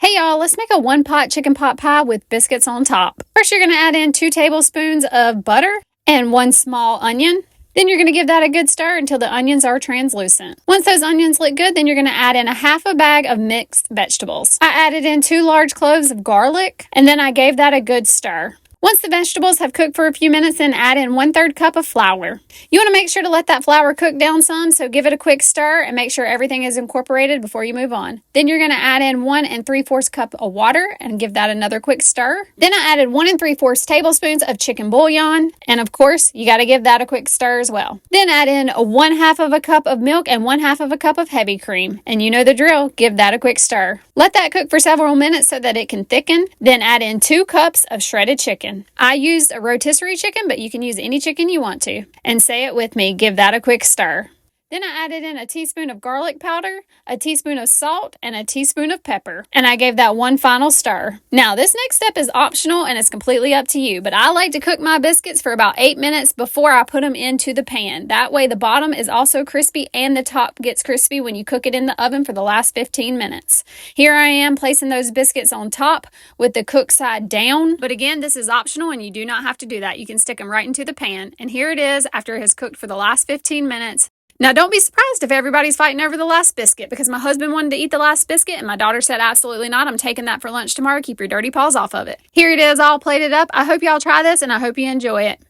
Hey y'all, let's make a one-pot chicken pot pie with biscuits on top. First, you're going to add in 2 tablespoons of butter and 1 small onion. Then you're going to give that a good stir until the onions are translucent. Once those onions look good, then you're going to add in a half a bag of mixed vegetables. I added in 2 large cloves of garlic, and then I gave that a good stir. Once the vegetables have cooked for a few minutes, then add in 1/3 cup of flour. You want to make sure to let that flour cook down some, so give it a quick stir and make sure everything is incorporated before you move on. Then you're going to add in 1 3/4 cup of water and give that another quick stir. Then I added 1 3/4 tablespoons of chicken bouillon, and of course, you got to give that a quick stir as well. Then add in 1/2 cup of milk and 1/2 cup of heavy cream, and you know the drill, give that a quick stir. Let that cook for several minutes so that it can thicken. Then add in 2 cups of shredded chicken. I used a rotisserie chicken, but you can use any chicken you want to. And say it with me, give that a quick stir. Then I added in a teaspoon of garlic powder, a teaspoon of salt, and a teaspoon of pepper. And I gave that one final stir. Now, this next step is optional and it's completely up to you, but I like to cook my biscuits for about 8 minutes before I put them into the pan. That way the bottom is also crispy and the top gets crispy when you cook it in the oven for the last 15 minutes. Here I am placing those biscuits on top with the cook side down. But again, this is optional and you do not have to do that. You can stick them right into the pan. And here it is after it has cooked for the last 15 minutes. Now, don't be surprised if everybody's fighting over the last biscuit, because my husband wanted to eat the last biscuit and my daughter said absolutely not. I'm taking that for lunch tomorrow. Keep your dirty paws off of it. Here it is all plated up. I hope y'all try this and I hope you enjoy it.